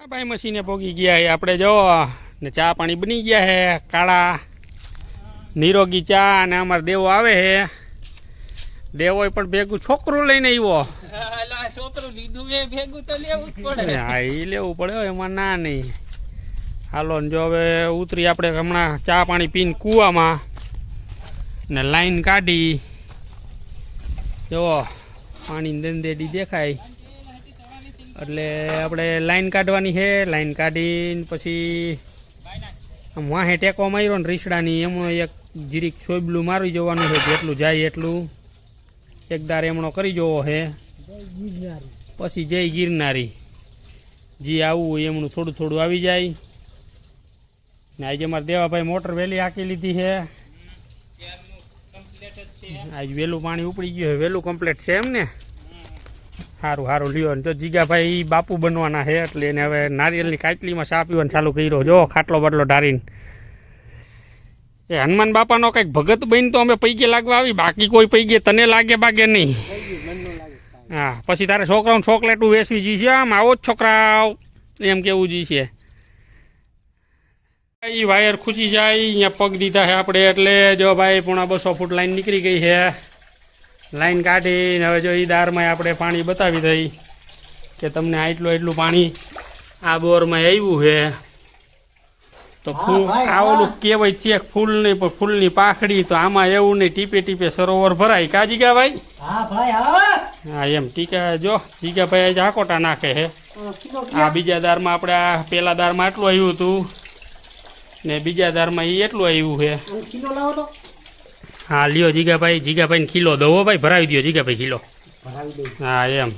ભાઈ મશીને પોગી ગયા હે આપણે જો ને ચા પાણી બની ગયા હે કાળા નિરોગી ચા અને અમાર દેવો આવે હે દેવો પણ ભેગું છોકરું લઈને આવ્યો છોકરું લીધું એ ભેગું તો લેવું જ પડે હા એ લેવું પડે એમાં ના નહીં હાલો ને જો હવે ઉતરી આપણે હમણાં ચા પાણી પીને કૂવામાં ને લાઈન કાઢી જો પાણી દંદેડી દેખાય એટલે આપણે લાઈન કાઢવાની છે લાઈન કાઢીને પછી આમ વાહે ટેકો માર્યો ને રીસડાની એમનો એક જીરીક સોબલું મારી જવાનું છે જેટલું જાય એટલું એકદાર એમણો કરી જવો છે પછી જય ગિરનારી જે આવવું હોય એમનું થોડું થોડું આવી જાય ને આજે અમારે દેવાભાઈ મોટર વહેલી હાંકી લીધી છે આજ વહેલું પાણી ઉપડી ગયું છે વહેલું કમ્પ્લીટ છે એમ ને સારું સારું લ્યો ને જો જીગાભાઈ બાપુ બનવાના છે એટલે એને હવે નારિયેલની કાચલીમાં ચા પીવાનું ચાલુ કર્યો જો ખાટલો બાટલો ઢારીને એ હનુમાન બાપાનો કંઈક ભગત બની તો અમે પૈકે લાગવા આવી બાકી કોઈ પૈકે તને લાગે બાગે નહીં હા પછી તારે છોકરાઓને ચોકલેટું વેચવી જી છે આમ આવો જ છોકરાઓ એમ કેવું જી છે એ વાયર ખૂચી જાય અહીંયા પગ દીધા છે આપણે એટલે જો ભાઈ 250 ફૂટ લાઈન નીકળી ગઈ છે લાઈન કાઢીને હવે જો એ દારમાં આપણે પાણી બતાવી દઈ કે તમને એટલું પાણી આ બોરમાં આવ્યું છે તો ફૂલ આ ઓલું કહેવાય ચેક ફૂલ નહીં પણ ફૂલની પાખડી તો આમાં એવું નહીં ટીપે ટીપે સરોવર ભરાય કા જીગાભાઈ હા એમ ટીકા જો જીગાભાઈ આજે હાકોટા નાખે છે આ બીજા દારમાં આપણે આ પેલા દારમાં આટલું આવ્યું હતું ને બીજા દારમાં એ એટલું આવ્યું છે હા લ્યો જીગાભાઈને કિલો દો ભાઈ ભરાવી દો જીગાભાઈ કિલો હા એમ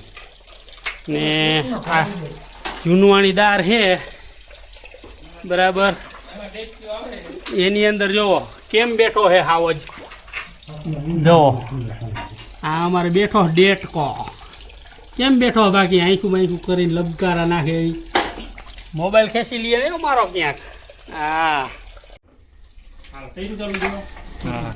ને આ જૂનવાણી દાર છે બરાબર એની અંદર જોવો કેમ બેઠો છે હાવ જ જોવો આ અમારે બેઠો ડેટકો કેમ બેઠો બાકી આંખું બાંખું કરીને લબકારા નાખે મોબાઈલ ખેંચી લઈએ ને મારો ક્યાંક હા થઈ ગયું ચાલુ હા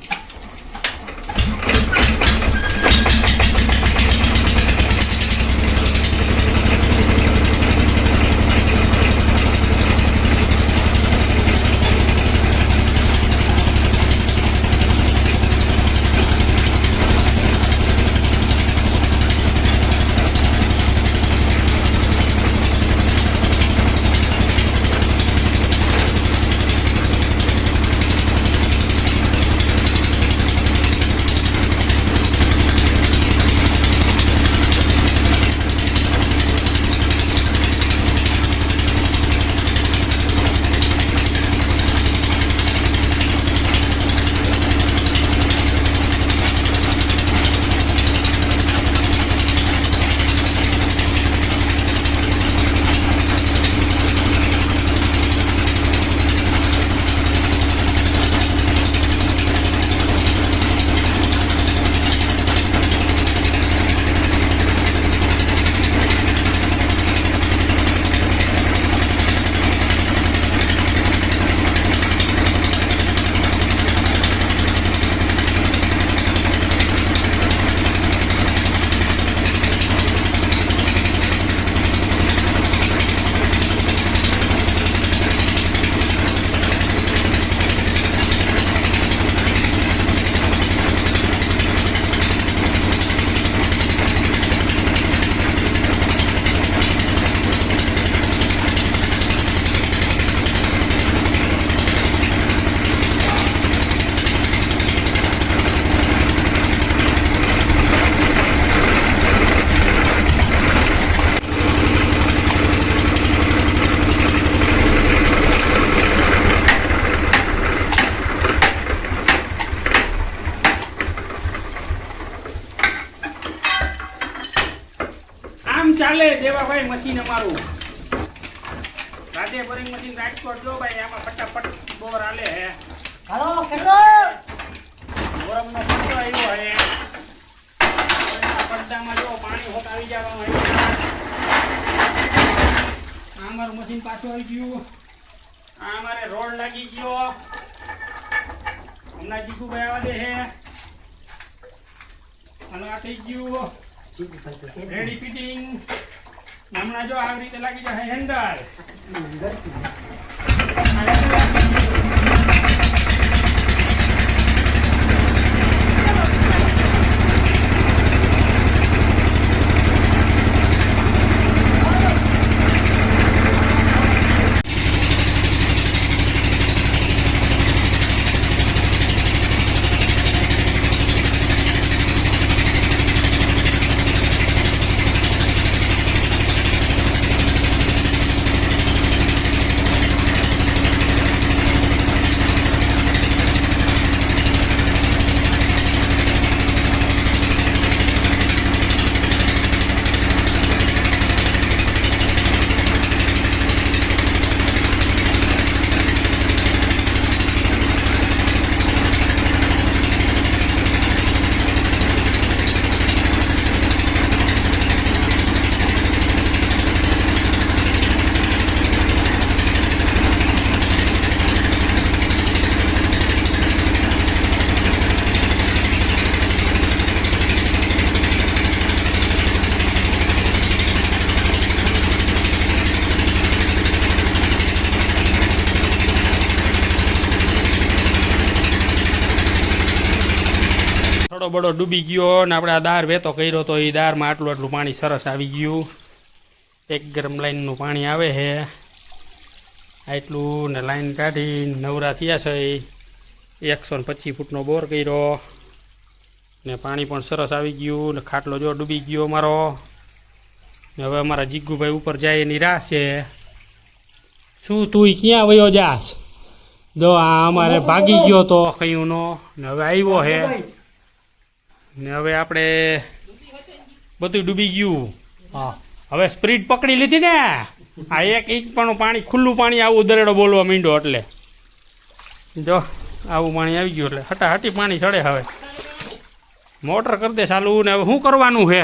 ચાલે દેવાભાઈ મશીન અમારું રાધે ભરી મશીન રાજકોટ જો ભાઈ આમાં ફટાફટ બોર આલે હે હાલો કેટલો ગરમનો પડતો આવ્યો હે પડદામાં જો પાણી હોત આવી જવાનું હે અમારું મશીન પાછું આવી ગયું આ અમારે રોડ લાગી ગયો હમણાં જીગુભાઈ આવા દે હે અને આ થઈ ગયું રેડી ફિટિંગ હમણાં જો આવી રીતે લાગી જાય હેન્ડલ થોડો બડો ડૂબી ગયો ને આપણે આ દાળ વેતો કર્યો તો એ દાળમાં આટલું પાણી સરસ આવી ગયું એક ગરમ લાઈનનું પાણી આવે છે આટલું ને લાઈન કાઢી નવરા થયા છે 125 ફૂટનો બોર કર્યો ને પાણી પણ સરસ આવી ગયું ને ખાટલો જો ડૂબી ગયો અમારો ને હવે અમારા જીગુભાઈ ઉપર જાય એની રાહ છે શું તું ક્યાં વયો જાસ જો આ અમારે ભાગી ગયો તો કયુંનો ને હવે આવ્યો છે ને હવે આપણે બધું ડૂબી ગયું હા હવે સ્પ્રીડ પકડી લીધી ને આ 1 ઇંચ પણ પાણી ખુલ્લું પાણી આવું દરેડો બોલવા માંડ્યો એટલે જો આવું પાણી આવી ગયું એટલે હટાહટી પાણી ચડે હવે મોટર કરી દે ચાલુ ને હવે શું કરવાનું છે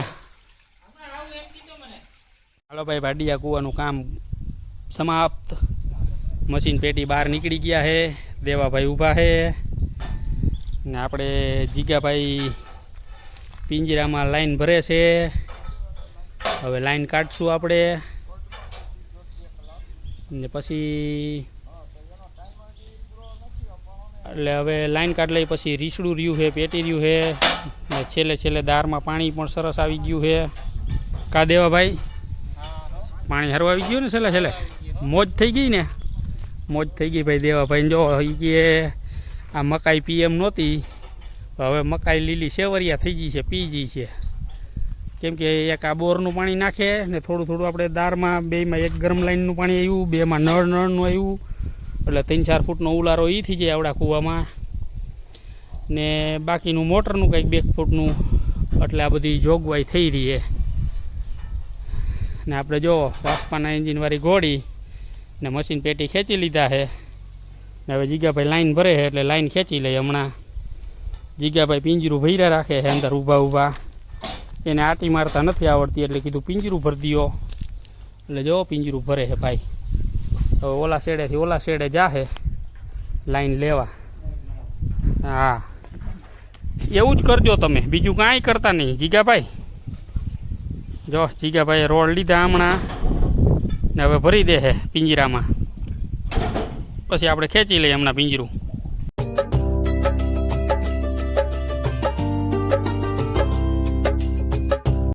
હાલો ભાઈ ભાડિયા કૂવાનું કામ સમાપ્ત મશીન પેટી બહાર નીકળી ગયા છે દેવાભાઈ ઊભા છે ને આપણે જીગાભાઈ પિંજરામાં લાઈન ભરે છે હવે લાઈન કાઢશું આપણે ને પછી એટલે હવે લાઈન કાઢ લઈ પછી રીસડું રહ્યું છે પેટી રહ્યું છે ને છેલ્લે છેલ્લે દારમાં પાણી પણ સરસ આવી ગયું છે કા દેવાભાઈ પાણી સારું આવી ગયું ને છેલ્લે છેલ્લે મોજ થઈ ગઈ ને મોજ થઈ ગઈ ભાઈ દેવાભાઈ જો કે આ મકાઈ પીએમ નહોતી હવે મકાઈ લીલી સેવરિયા થઈ ગઈ છે પી ગઈ છે કેમ કે એક આ બોરનું પાણી નાખે ને થોડું થોડું આપણે દારમાં બેમાં એક ગરમ લાઈનનું પાણી આવ્યું બેમાં નળનું આવ્યું એટલે 3-4 ફૂટનો ઉલારો એ થઈ જાય આવડા કૂવામાં ને બાકીનું મોટરનું કંઈક 2 ફૂટનું એટલે આ બધી જોગવાઈ થઈ રહી છે ને આપણે જો વાસ્પાના એન્જિનવાળી ઘોડી ને મશીન પેટી ખેંચી લીધા છે ને હવે જીગાભાઈ લાઈન ભરે છે એટલે લાઈન ખેંચી લઈએ હમણાં જીગાભાઈ પિંજરું ભર્યા રાખે છે અંદર ઊભા ઊભા એને આટી મારતા નથી આવડતી એટલે કીધું પિંજરું ભરી દો એટલે જો પિંજરું ભરે છે ભાઈ હવે ઓલા શેડેથી ઓલા શેડે જાહે લાઈન લેવા હા એવું જ કરજો તમે બીજું કાંઈ કરતા નહીં જીગાભાઈ જો જીગાભાઈએ રોડ લીધા હમણાં ને હવે ભરી દે છે પિંજરામાં પછી આપણે ખેંચી લઈએ હમણાં પિંજરું